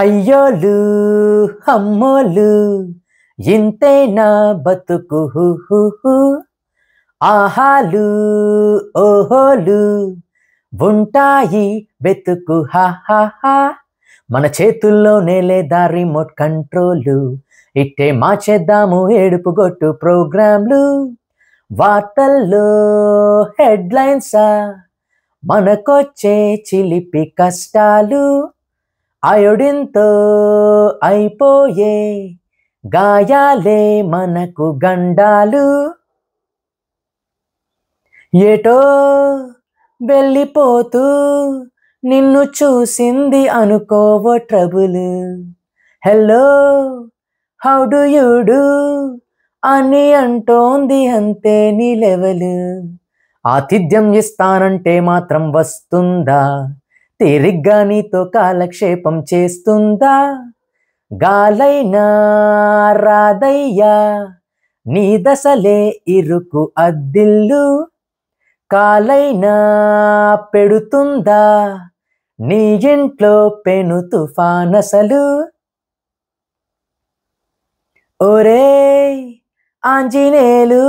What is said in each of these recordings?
అయ్యోలు అమ్మోలు ఇంతేనా బతుకు ఆహాలు ఓహోలు ఉంటాయి వెతుకు హా మన చేతుల్లోనే లేదా రిమోట్ కంట్రోలు ఇట్టే మార్చేద్దాము ఏడుపు గొట్టు ప్రోగ్రాంలు వార్తల్లో హెడ్లైన్సా మనకొచ్చే చిలిపి కష్టాలు అయోడిన్తో అయిపోయే గాయాలే మనకు గండాలు ఏటో వెళ్ళిపోతూ నిన్ను చూసింది అనుకోవో trouble hello how do you do అని అంటోంది అంతే నీ లెవెల్ ఆతిథ్యం ఇస్తానంటే మాత్రం వస్తుందా తీరిగ్గా నీతో కాలక్షేపం చేస్తుందా గాలైనా రాదయ్యా నీ దశలే ఇరుకు అద్దిల్లు కాలైనా పెడుతుందా నీ ఇంట్లో పెను తుఫానసలు ఒరే ఆంజనేయులు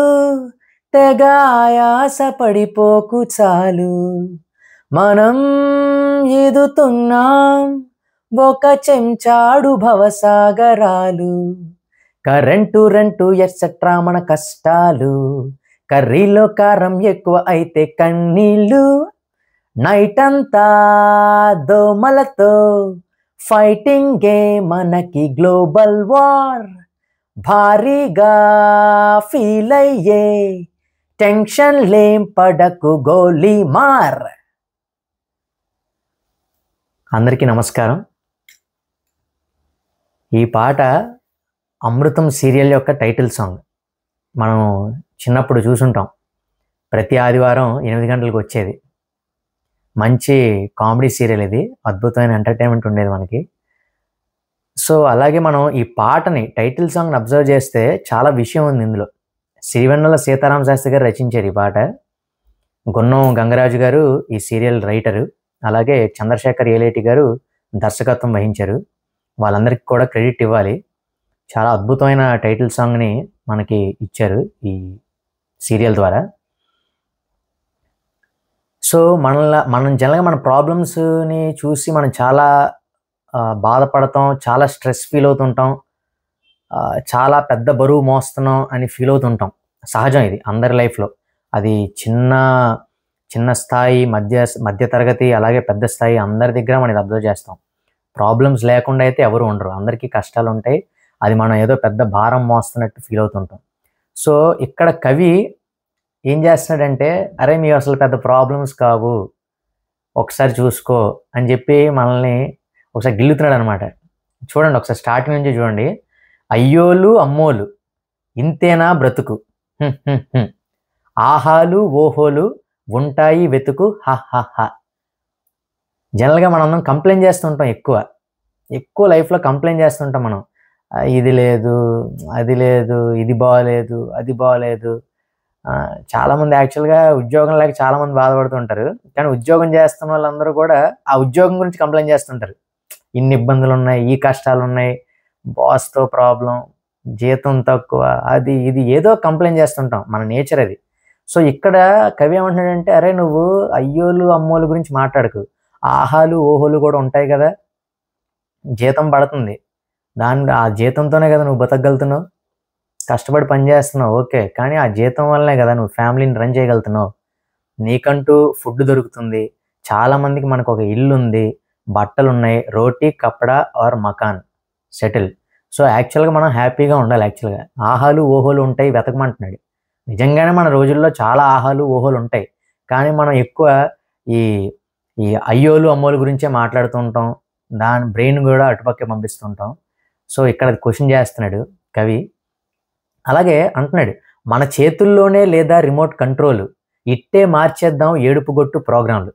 తెగ ఆయాస పడిపోకు చాలు మనం ఎదుతున్నాం ఒక చెంచాడు భవసాగరాలు కరెంటు రెంటు ఎట్సెట్రా మన కష్టాలు కర్రీలో కారం ఎక్కువ అయితే కన్నీళ్ళు నైట్ అంతా దోమలతో ఫైటింగే మనకి గ్లోబల్ వార్ భారీగా ఫీల్ అయ్యే టెన్షన్ లేం పడకు గోలీ మార్. అందరికీ నమస్కారం. ఈ పాట అమృతం సీరియల్ యొక్క టైటిల్ సాంగ్. మనం చిన్నప్పుడు చూసుంటాం, ప్రతి ఆదివారం 8 గంటలకు వచ్చేది. మంచి కామెడీ సీరియల్ ఇది, అద్భుతమైన ఎంటర్టైన్మెంట్ ఉండేది మనకి. సో అలాగే మనం ఈ పాటని టైటిల్ సాంగ్ని అబ్జర్వ్ చేస్తే చాలా విషయం ఉంది ఇందులో. సిరివెన్నెల సీతారామ శాస్త్రి గారు రచించారు ఈ పాట. గున్నం గంగరాజు గారు ఈ సీరియల్ రైటరు. అలాగే చంద్రశేఖర్ ఏలేటి గారు దర్శకత్వం వహించారు. వాళ్ళందరికీ కూడా క్రెడిట్ ఇవ్వాలి. చాలా అద్భుతమైన టైటిల్ సాంగ్ని మనకి ఇచ్చారు ఈ సీరియల్ ద్వారా. సో మనం జనరల్గా మన ప్రాబ్లమ్స్ని చూసి మనం చాలా బాధపడతాం, చాలా స్ట్రెస్ ఫీల్ అవుతుంటాం, చాలా పెద్ద బరువు మోస్తున్నాం అని ఫీల్ అవుతుంటాం. సహజం, ఇది అందరి లైఫ్లో. అది చిన్న స్థాయి, మధ్య తరగతి, అలాగే పెద్ద స్థాయి, అందరి దగ్గర మనం ఇది అబ్జర్వ్ చేస్తాం. ప్రాబ్లమ్స్ లేకుండా అయితే ఎవరు ఉండరు, అందరికీ కష్టాలు ఉంటాయి. అది మనం ఏదో పెద్ద భారం మోస్తున్నట్టు ఫీల్ అవుతుంటాం. సో ఇక్కడ కవి ఏం చేస్తున్నాడంటే, అరే మీ అసలు పెద్ద ప్రాబ్లమ్స్ కావు, ఒకసారి చూసుకో అని చెప్పి మనల్ని ఒకసారి గిల్లుతున్నాడు అనమాట. చూడండి, ఒకసారి స్టార్టింగ్ నుంచి చూడండి. అయ్యోలు అమ్మోలు ఇంతేనా బ్రతుకు, ఆహాలు ఓహోలు ఉంటాయి వెతుకు హా. జనరల్గా మనం కంప్లైంట్ చేస్తుంటాం, ఎక్కువ లైఫ్లో కంప్లైంట్ చేస్తుంటాం మనం. ఇది లేదు, అది లేదు, ఇది బాగలేదు, అది బాగలేదు. చాలామంది యాక్చువల్గా ఉద్యోగం లేక చాలామంది బాధపడుతుంటారు. కానీ ఉద్యోగం చేస్తున్న వాళ్ళందరూ కూడా ఆ ఉద్యోగం గురించి కంప్లైంట్ చేస్తుంటారు. ఇన్ని ఇబ్బందులు ఉన్నాయి, ఈ కష్టాలు ఉన్నాయి, బాస్తో ప్రాబ్లం, జీతం తక్కువ, అది ఇది ఏదో కంప్లైంట్ చేస్తుంటాం, మన నేచర్ అది. సో ఇక్కడ కవి ఏమంటున్నాడంటే, అరే నువ్వు అయ్యోలు అమ్మోలు గురించి మాట్లాడకు, ఆహాలు ఓహోలు కూడా ఉంటాయి కదా. జీతం పడుతుంది, ఆ జీతంతోనే కదా నువ్వు బతకగలుగుతున్నావు, కష్టపడి పని చేస్తున్నావు, ఓకే. కానీ ఆ జీతం వల్లనే కదా నువ్వు ఫ్యామిలీని రన్ చేయగలుగుతున్నావు. నీకంటూ ఫుడ్ దొరుకుతుంది, చాలామందికి మనకు ఒక ఇల్లు ఉంది, బట్టలు ఉన్నాయి, రోటీ కప్పడా ఆర్ మకాన్ సెటిల్. సో యాక్చువల్గా మనం హ్యాపీగా ఉండాలి. యాక్చువల్గా ఆహాలు ఓహోలు ఉంటాయి వెతకమంటున్నాడు. నిజంగానే మన రోజుల్లో చాలా ఆహాలు ఓహోలు ఉంటాయి, కానీ మనం ఎక్కువ ఈ అయ్యోలు అమ్మోలు గురించే మాట్లాడుతూ ఉంటాం, దాని బ్రెయిన్ కూడా అటుపక్కే పంపిస్తుంటాం. సో ఇక్కడ క్వశ్చన్ చేస్తున్నాడు కవి. అలాగే అంటున్నాడు, మన చేతుల్లోనే లేదా రిమోట్ కంట్రోల్ ఇట్టే మార్చేద్దాం ఏడుపు గొట్టు ప్రోగ్రాంలు.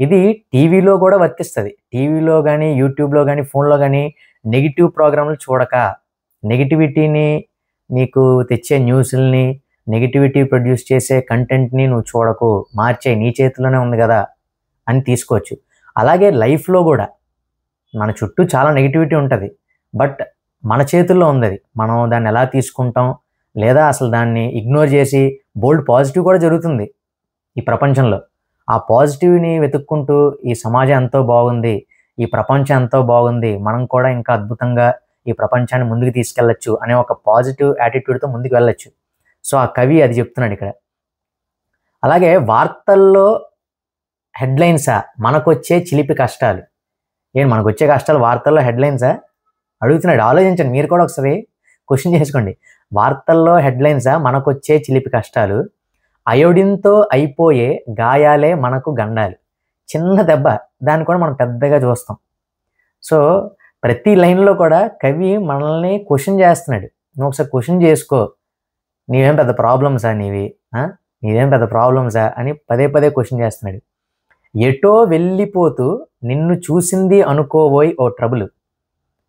ఇది టీవీలో కూడా వర్తిస్తుంది. టీవీలో కానీ, యూట్యూబ్లో కానీ, ఫోన్లో కానీ నెగిటివ్ ప్రోగ్రాంలు చూడక, నెగిటివిటీని నీకు తెచ్చే న్యూస్ని, నెగిటివిటీ ప్రొడ్యూస్ చేసే కంటెంట్ని నువ్వు చూడకు, మార్చే నీ చేతిలోనే ఉంది కదా అని తీసుకోవచ్చు. అలాగే లైఫ్లో కూడా మన చుట్టూ చాలా నెగిటివిటీ ఉంటుంది, బట్ మన చేతుల్లో ఉంది అది. మనం దాన్ని ఎలా తీసుకుంటాం, లేదా అసలు దాన్ని ఇగ్నోర్ చేసి బోల్డ్ పాజిటివ్ కూడా జరుగుతుంది ఈ ప్రపంచంలో. ఆ పాజిటివ్ని వెతుక్కుంటూ ఈ సమాజం ఎంతో బాగుంది, ఈ ప్రపంచం ఎంతో బాగుంది, మనం కూడా ఇంకా అద్భుతంగా ఈ ప్రపంచాన్ని ముందుకు తీసుకెళ్ళచ్చు అనే ఒక పాజిటివ్ యాటిట్యూడ్తో ముందుకు వెళ్ళచ్చు. సో ఆ కవి అది చెప్తున్నాడు ఇక్కడ. అలాగే వార్తల్లో హెడ్లైన్సా మనకొచ్చే చిలిపి కష్టాలు. ఏంటి మనకొచ్చే కష్టాలు వార్తల్లో హెడ్లైన్సా అడుగుతున్నాడు. ఆలోచించండి, మీరు కూడా ఒకసారి క్వశ్చన్ చేసుకోండి. వార్తల్లో హెడ్లైన్సా మనకొచ్చే చిలిపి కష్టాలు, అయోడిన్తో అయిపోయే గాయాలే మనకు గండాలు. చిన్న దెబ్బ, దాన్ని కూడా మనం పెద్దగా చూస్తాం. సో ప్రతి లైన్లో కూడా కవి మనల్ని క్వశ్చన్ చేస్తున్నాడు. నువ్వు ఒకసారి క్వశ్చన్ చేసుకో, నీవేం పెద్ద ప్రాబ్లమ్సా నీవేం పెద్ద ప్రాబ్లమ్సా అని పదే పదే క్వశ్చన్ చేస్తున్నాడు. ఎటో వెళ్ళిపోతూ నిన్ను చూసింది అనుకోబోయ్ ఓ trouble,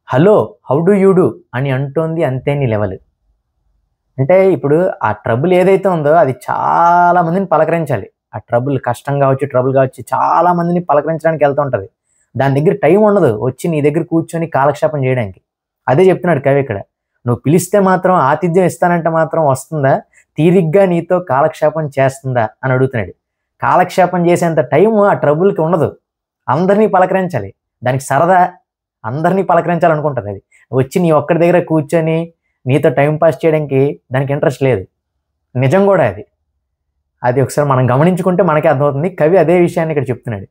hello how do you do అని అంటోంది అంతే నీ లెవెల్. అంటే ఇప్పుడు ఆ ట్రబుల్ ఏదైతే ఉందో అది చాలా మందిని పలకరించాలి. ఆ ట్రబుల్ కష్టం కావచ్చు, ట్రబుల్ కావచ్చు, చాలా మందిని పలకరించడానికి వెళ్తూ ఉంటుంది. దాని దగ్గర టైం ఉండదు వచ్చి నీ దగ్గర కూర్చొని కాలక్షేపం చేయడానికి. అదే చెప్తున్నాడు కవి ఇక్కడ. నువ్వు పిలిస్తే మాత్రం, ఆతిథ్యం ఇస్తానంటే మాత్రం వస్తుందా, తీరిగ్గా నీతో కాలక్షేపం చేస్తుందా అని అడుగుతున్నాడు. కాలక్షేపం చేసేంత టైము ఆ ట్రబుల్కి ఉండదు. అందరినీ పలకరించాలి, దానికి సరదా, అందరినీ పలకరించాలనుకుంటుంది. అది వచ్చి నీ ఒక్కడి దగ్గర కూర్చొని నీతో టైం పాస్ చేయడానికి దానికి ఇంట్రెస్ట్ లేదు. నిజం కూడా అది. అది ఒకసారి మనం గమనించుకుంటే మనకే అర్థమవుతుంది. కవి అదే విషయాన్ని ఇక్కడ చెప్తున్నాడు.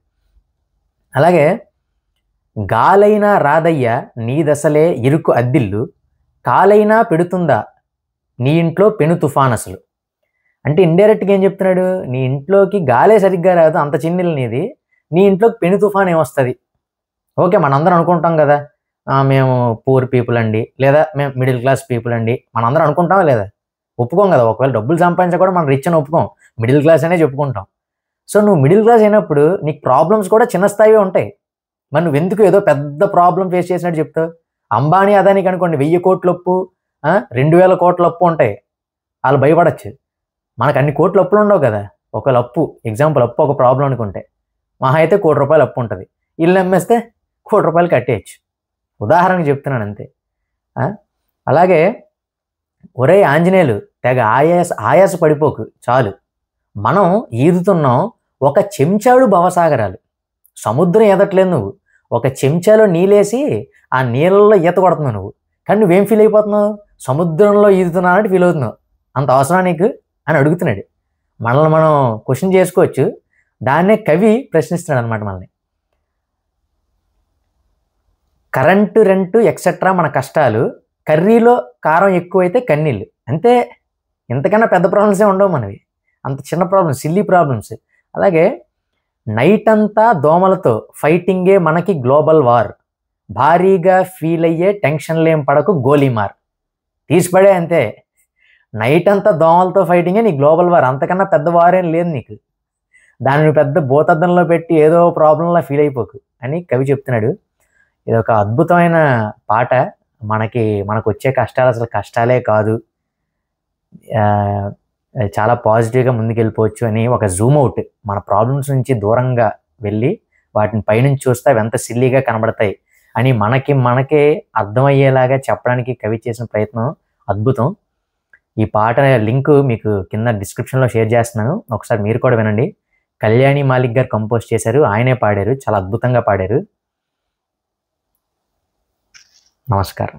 అలాగే గాలైనా రాదయ్య నీ దశలే ఇరుకు అద్దిల్లు, కాలైనా పెడుతుందా నీ ఇంట్లో పెను తుఫాన్ అసలు. అంటే ఇండైరెక్ట్గా ఏం చెప్తున్నాడు, నీ ఇంట్లోకి గాలే సరిగ్గా రాదు, అంత చిన్నిల్లు నీది, నీ ఇంట్లోకి పెను తుఫాన్ ఏమొస్తుంది. ఓకే, మనందరం అనుకుంటాం కదా, మేము పూర్ పీపుల్ అండి, లేదా మేము మిడిల్ క్లాస్ పీపుల్ అండి, మనందరం అనుకుంటామా లేదా? ఒప్పుకోం కదా. ఒకవేళ డబ్బులు సంపాదించా కూడా మనం రిచ్ అని ఒప్పుకోం, మిడిల్ క్లాస్ అనే చెప్పుకుంటాం. సో నువ్వు మిడిల్ క్లాస్ అయినప్పుడు నీకు ప్రాబ్లమ్స్ కూడా చిన్న స్థాయివే ఉంటాయి. మరి నువ్వు ఎందుకు ఏదో పెద్ద ప్రాబ్లం ఫేస్ చేసినట్టు చెప్తావు? అంబానీ అదానికి అనుకోండి 1000 కోట్ల అప్పు, 2000 కోట్ల అప్పు ఉంటాయి, వాళ్ళు భయపడచ్చు. మనకు అన్ని కోట్ల అప్పులు ఉండవు కదా. ఒకవేళ అప్పు, ఎగ్జాంపుల్ అప్పు ఒక ప్రాబ్లం అనుకుంటే మహా అయితే ₹1,00,00,000 అప్పు ఉంటుంది, ఇల్లు అమ్మేస్తే ₹1,00,00,000 కట్టేయచ్చు. ఉదాహరణకు చెప్తున్నాను అంతే. అలాగే ఒరే ఆంజనేయులు తెగ ఆయాస పడిపోకు చాలు, మనం ఈదుతున్నాం ఒక చెంచాడు భవసాగరాలు, సముద్రం ఈదట్లేదు నువ్వు, ఒక చెంచాలో నీళ్ళేసి ఆ నీళ్ళల్లో ఈత కొడుతున్నావు నువ్వు, కానీ నువ్వేం ఫీల్ అయిపోతున్నావు, సముద్రంలో ఈదుతున్నావు అంటే ఫీల్ అవుతున్నావు. అంత అవసరం నీకు అని అడుగుతున్నాడు. మనల్ని మనం క్వశ్చన్ చేసుకోవచ్చు. దాన్నే కవి ప్రశ్నిస్తున్నాడు అనమాట మనల్ని. కరెంటు, రెంటు ఎక్సెట్రా మన కష్టాలు, కర్రీలో కారం ఎక్కువైతే కన్నీళ్ళు. అంతే, ఇంతకన్నా పెద్ద ప్రాబ్లమ్సే ఉండవు మనవి, అంత చిన్న ప్రాబ్లమ్స్, సిల్లీ ప్రాబ్లమ్స్. అలాగే నైట్ అంతా దోమలతో ఫైటింగే మనకి గ్లోబల్ వార్, భారీగా ఫీల్ అయ్యే టెన్షన్లేం పడకు గోలీమార్. తీసిపడే అంతే, నైట్ అంతా దోమలతో ఫైటింగే నీ గ్లోబల్ వార్, అంతకన్నా పెద్ద వార్ ఏం లేదు నీకు. దాన్ని నువ్వు పెద్ద భూతద్దంలో పెట్టి ఏదో ప్రాబ్లంలా ఫీల్ అయిపోకు అని కవి చెప్తున్నాడు. ఇది ఒక అద్భుతమైన పాట. మనకు వచ్చే కష్టాలు అసలు కష్టాలే కాదు, చాలా పాజిటివ్గా ముందుకెళ్ళిపోవచ్చు అని ఒక జూమ్ అవుట్, మన ప్రాబ్లమ్స్ నుంచి దూరంగా వెళ్ళి వాటిని పైనుంచి చూస్తే అవి ఎంత సిల్లీగా కనబడతాయి అని మనకే అర్థమయ్యేలాగా చెప్పడానికి కవి చేసిన ప్రయత్నం అద్భుతం. ఈ పాట లింక్ మీకు కింద డిస్క్రిప్షన్లో షేర్ చేస్తున్నాను, ఒకసారి మీరు కూడా వినండి. కళ్యాణి మాలిక్ గారు కంపోజ్ చేశారు, ఆయనే పాడారు, చాలా అద్భుతంగా పాడారు. నమస్కారం.